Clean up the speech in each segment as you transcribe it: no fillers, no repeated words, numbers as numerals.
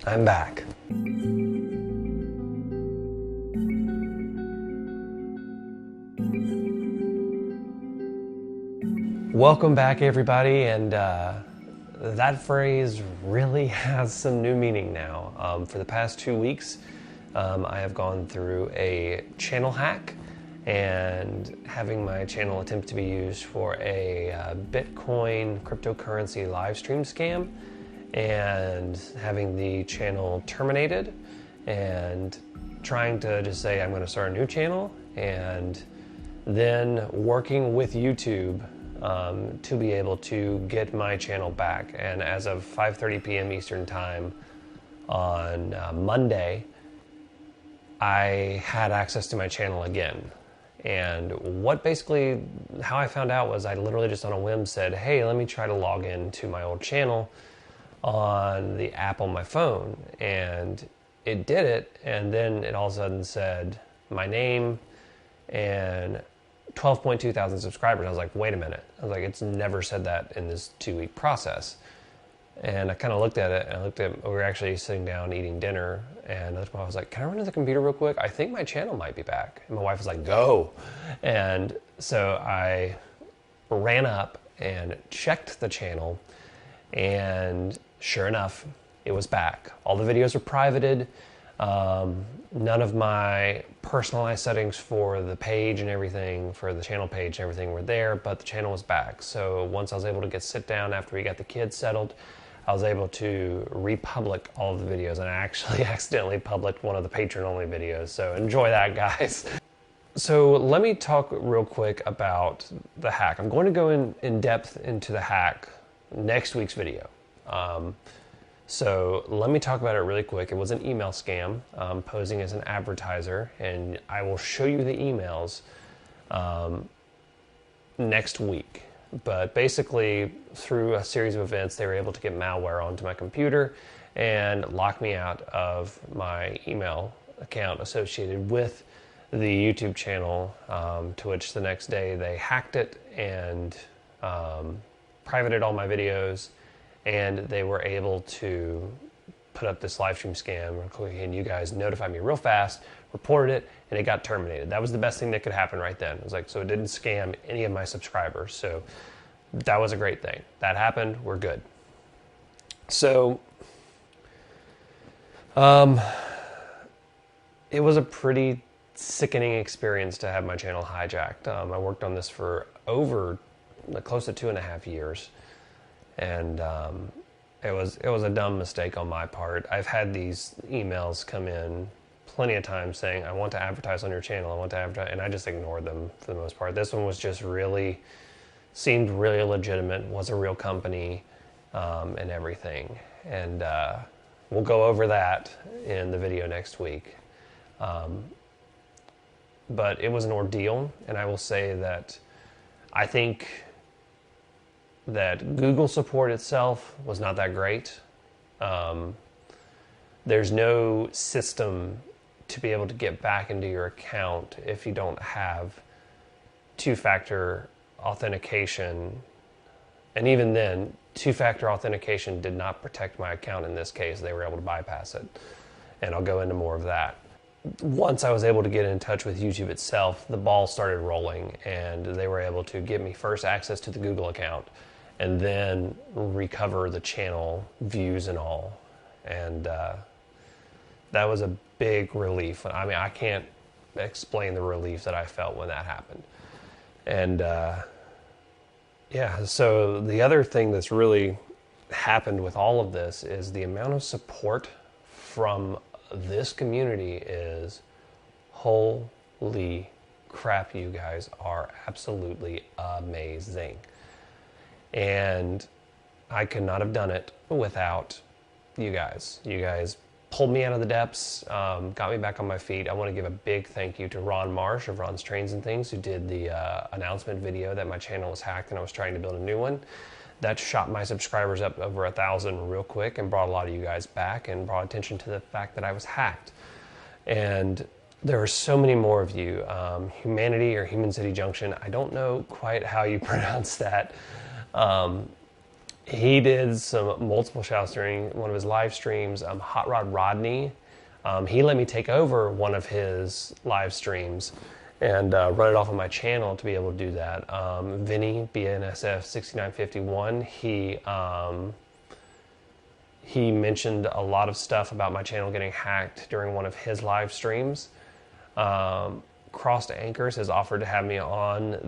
I'm back. Welcome back, everybody, and that phrase really has some new meaning now. For the past 2 weeks, I have gone through a channel hack and having my channel attempt to be used for a Bitcoin cryptocurrency live stream scam, and having the channel terminated, and trying to just say I'm going to start a new channel, and then working with YouTube to be able to get my channel back. And as of 5:30 p.m. Eastern Time on Monday, I had access to my channel again. And how I found out was I literally just on a whim said, hey, let me try to log into my old channel on the app on my phone. And it did it, and then it all of a sudden said my name and 12.2 thousand subscribers. I was like, wait a minute. I was like, it's never said that in this 2-week process. And I kind of looked at it, and we were actually sitting down eating dinner, and I was like, can I run to the computer real quick? I think my channel might be back. And my wife was like, go. And so I ran up and checked the channel, and sure enough, it was back. All the videos were privated. None of my personalized settings for the page and everything, for the channel page and everything were there, but the channel was back. So once I was able to sit down after we got the kids settled, I was able to republic all of the videos, and I actually accidentally published one of the patron-only videos. So enjoy that, guys. So let me talk real quick about the hack. I'm going to go in depth into the hack next week's video. So let me talk about it really quick. It was an email scam, posing as an advertiser, and I will show you the emails next week. But basically, through a series of events, they were able to get malware onto my computer and lock me out of my email account associated with the YouTube channel, to which the next day they hacked it and privated all my videos. And they were able to put up this live stream scam, and you guys notified me real fast, reported it, and it got terminated. That was the best thing that could happen right then. It was like, so it didn't scam any of my subscribers. So that was a great thing. That happened, we're good. So it was a pretty sickening experience to have my channel hijacked. I worked on this for close to 2.5 years. And it was a dumb mistake on my part. I've had these emails come in plenty of times saying, I want to advertise on your channel, I want to advertise, and I just ignored them for the most part. This one was just seemed really legitimate, was a real company, and everything. And we'll go over that in the video next week. But it was an ordeal, and I will say that I think that Google support itself was not that great. There's no system to be able to get back into your account if you don't have two-factor authentication. And even then, two-factor authentication did not protect my account in this case. They were able to bypass it. And I'll go into more of that. Once I was able to get in touch with YouTube itself, the ball started rolling, and they were able to give me first access to the Google account, and then recover the channel views and all. And that was a big relief. I mean, I can't explain the relief that I felt when that happened. And yeah, so the other thing that's really happened with all of this is the amount of support from this community is holy crap. You guys are absolutely amazing. And I could not have done it without you guys. You guys pulled me out of the depths, got me back on my feet. I want to give a big thank you to Ron Marsh of Ron's Trains and Things, who did the announcement video that my channel was hacked and I was trying to build a new one. That shot my subscribers up over 1,000 real quick and brought a lot of you guys back and brought attention to the fact that I was hacked. And there are so many more of you. Humanity or Human City Junction, I don't know quite how you pronounce that. he did some multiple shouts during one of his live streams. Rod Rodney, he let me take over one of his live streams and run it off of my channel to be able to do that. Vinny, BNSF6951, he mentioned a lot of stuff about my channel getting hacked during one of his live streams. Crossed Anchors has offered to have me on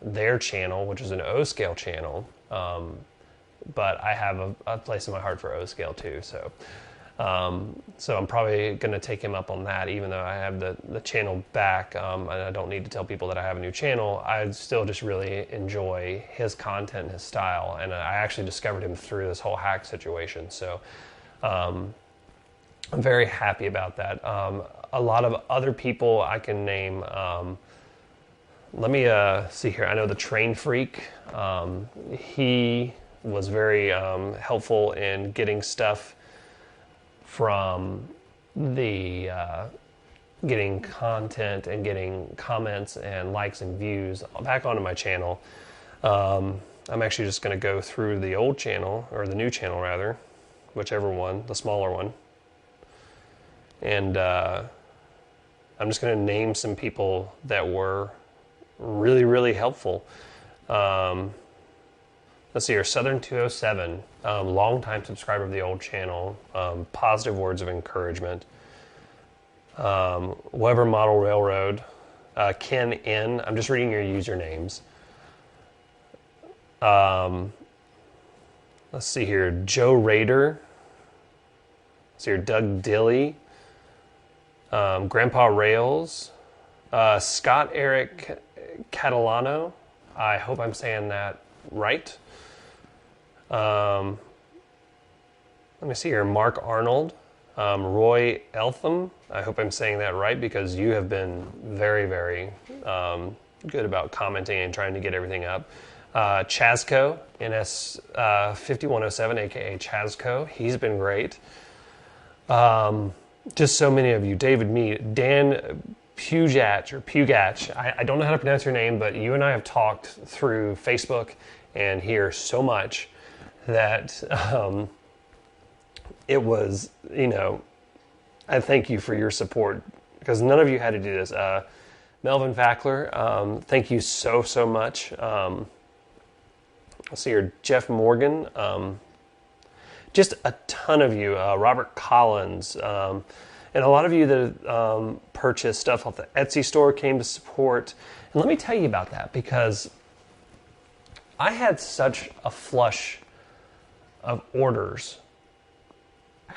their channel, which is an O-scale channel. But I have a place in my heart for O-scale too. So I'm probably going to take him up on that, even though I have the channel back. And I don't need to tell people that I have a new channel. I still just really enjoy his content and his style. And I actually discovered him through this whole hack situation. So I'm very happy about that. A lot of other people I can name. Let me see here. I know the Train Freak. He was very helpful in getting stuff from the getting content and getting comments and likes and views back onto my channel. I'm actually just going to go through the old channel, or the new channel rather, whichever one, the smaller one. And I'm just going to name some people that were really, really helpful. Let's see here, Southern 207, longtime subscriber of the old channel, positive words of encouragement. Weber Model Railroad, Ken N. I'm just reading your usernames. Let's see here, Joe Rader. Let's see here, Doug Dilly. Grandpa Rails. Scott Eric Catalano. I hope I'm saying that right. Let me see here. Mark Arnold, Roy Eltham. I hope I'm saying that right, because you have been very, very good about commenting and trying to get everything up. Chazco, NS5107, aka Chazco. He's been great. Just so many of you. David Mead, Dan Pugach. I don't know how to pronounce your name, but you and I have talked through Facebook and here so much that it was, I thank you for your support, because none of you had to do this. Melvin Vackler, thank you so much. Let's see here, Jeff Morgan, just a ton of you, Robert Collins, and a lot of you that purchased stuff off the Etsy store came to support. And let me tell you about that, because I had such a flush of orders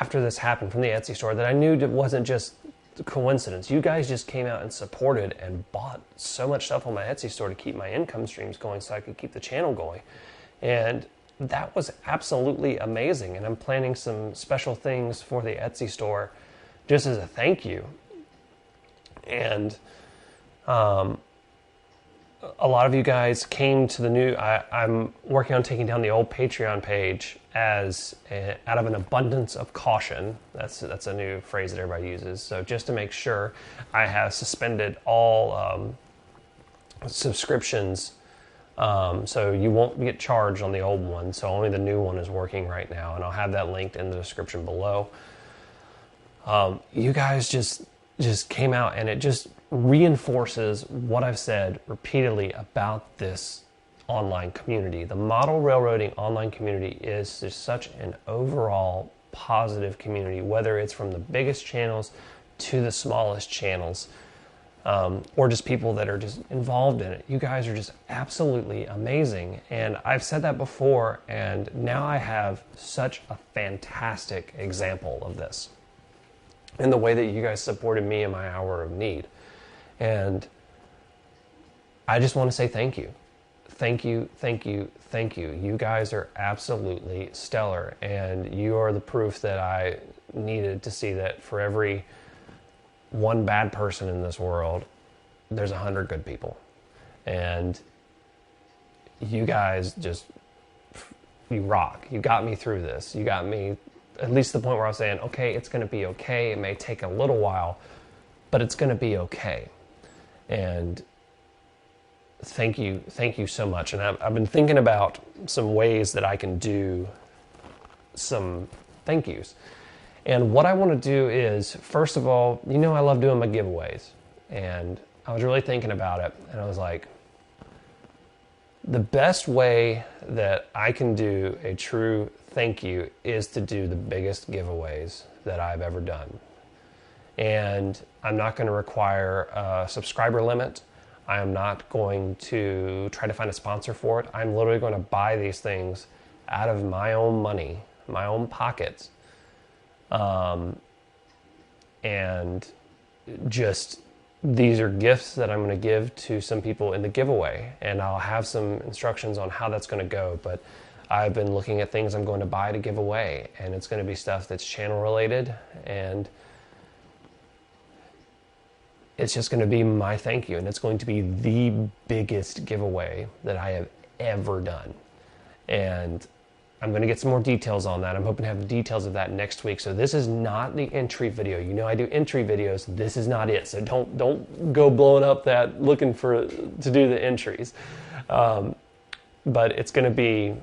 after this happened from the Etsy store that I knew it wasn't just a coincidence. You guys just came out and supported and bought so much stuff on my Etsy store to keep my income streams going so I could keep the channel going. And that was absolutely amazing. And I'm planning some special things for the Etsy store just as a thank you. And a lot of you guys came to the new. I'm working on taking down the old Patreon page out of an abundance of caution. That's a new phrase that everybody uses. So just to make sure, I have suspended all subscriptions. So you won't get charged on the old one. So only the new one is working right now, and I'll have that linked in the description below. You guys just came out, and it just reinforces what I've said repeatedly about this online community. The model railroading online community is just such an overall positive community, whether it's from the biggest channels to the smallest channels, or just people that are just involved in it. You guys are just absolutely amazing. And I've said that before, and now I have such a fantastic example of this in the way that you guys supported me in my hour of need. And I just want to say thank you. Thank you, thank you, thank you. You guys are absolutely stellar, and you are the proof that I needed to see that for every one bad person in this world, there's 100 good people. And you guys you rock. You got me through this. You got me at least to the point where I was saying, okay, it's going to be okay. It may take a little while, but it's going to be okay. And thank you so much. And I've been thinking about some ways that I can do some thank yous. And what I want to do is, first of all, I love doing my giveaways. And I was really thinking about it, and I was like, the best way that I can do a true thank you is to do the biggest giveaways that I've ever done. And I'm not going to require a subscriber limit. I am not going to try to find a sponsor for it. I'm literally going to buy these things out of my own money, my own pockets. And just, these are gifts that I'm going to give to some people in the giveaway. And I'll have some instructions on how that's going to go. But I've been looking at things I'm going to buy to give away. And it's going to be stuff that's channel related. And it's just going to be my thank you. And it's going to be the biggest giveaway that I have ever done. And I'm going to get some more details on that. I'm hoping to have the details of that next week. So this is not the entry video. I do entry videos. This is not it. So don't go blowing up that looking to do the entries. But it's going to be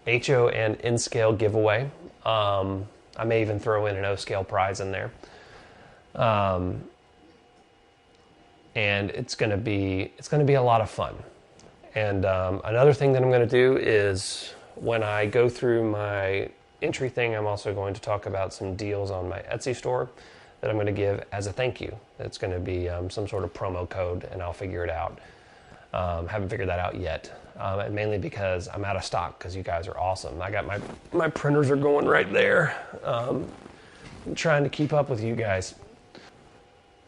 HO and N-scale giveaway. I may even throw in an O-scale prize in there. And it's going to be a lot of fun. And another thing that I'm going to do is, when I go through my entry thing, I'm also going to talk about some deals on my Etsy store that I'm going to give as a thank you. It's going to be some sort of promo code, and I'll figure it out. Haven't figured that out yet, and mainly because I'm out of stock, because you guys are awesome. I got my printers are going right there. I'm trying to keep up with you guys.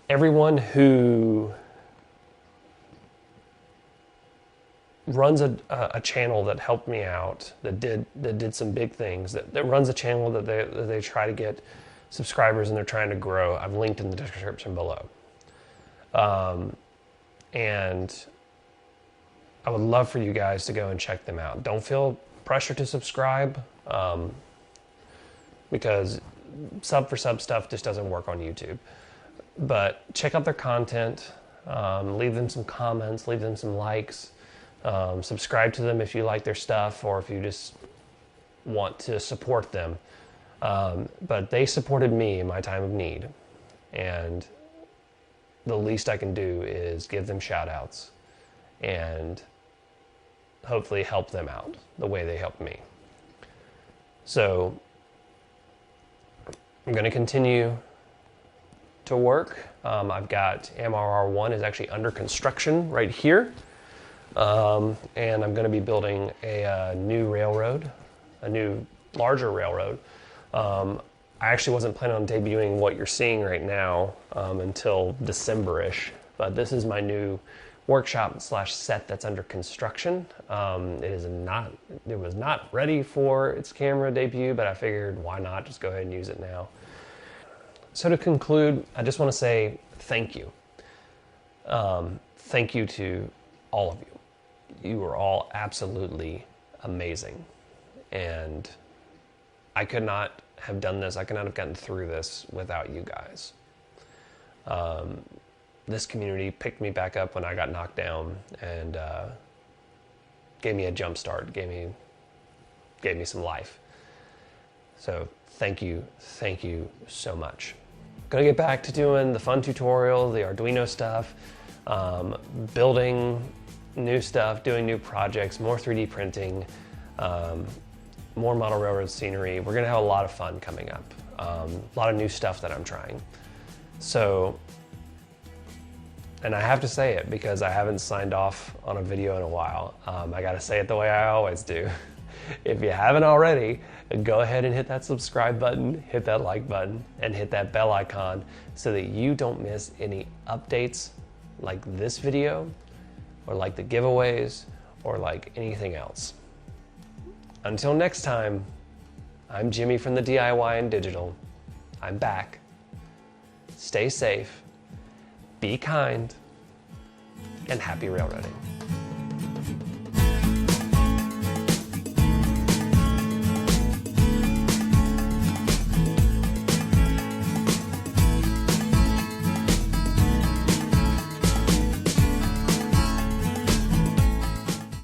Everyone who runs a channel that helped me out, that did some big things, that runs a channel that they try to get subscribers and they're trying to grow, I've linked in the description below. And I would love for you guys to go and check them out. Don't feel pressure to subscribe, because sub for sub stuff just doesn't work on YouTube. But check out their content, leave them some comments, leave them some likes. Subscribe to them if you like their stuff, or if you just want to support them. But they supported me in my time of need, and the least I can do is give them shoutouts and hopefully help them out the way they helped me. So I'm going to continue to work. I've got MRR1 is actually under construction right here. And I'm going to be building a new railroad, a new larger railroad. I actually wasn't planning on debuting what you're seeing right now until December-ish, but this is my new workshop / set that's under construction. It was not ready for its camera debut, but I figured why not just go ahead and use it now. So to conclude, I just want to say thank you. Thank you to all of you. You were all absolutely amazing. And I could not have done this. I could not have gotten through this without you guys. This community picked me back up when I got knocked down and gave me a jump start, gave me some life. So thank you so much. Gonna get back to doing the fun tutorial, the Arduino stuff, building new stuff, doing new projects, more 3D printing, more model railroad scenery. We're gonna have a lot of fun coming up. A lot of new stuff that I'm trying. So, and I have to say it because I haven't signed off on a video in a while. I gotta say it the way I always do. If you haven't already, go ahead and hit that subscribe button, hit that like button, and hit that bell icon so that you don't miss any updates like this video, or like the giveaways, or like anything else. Until next time, I'm Jimmy from the DIY and Digital. I'm back. Stay safe, be kind, and happy railroading.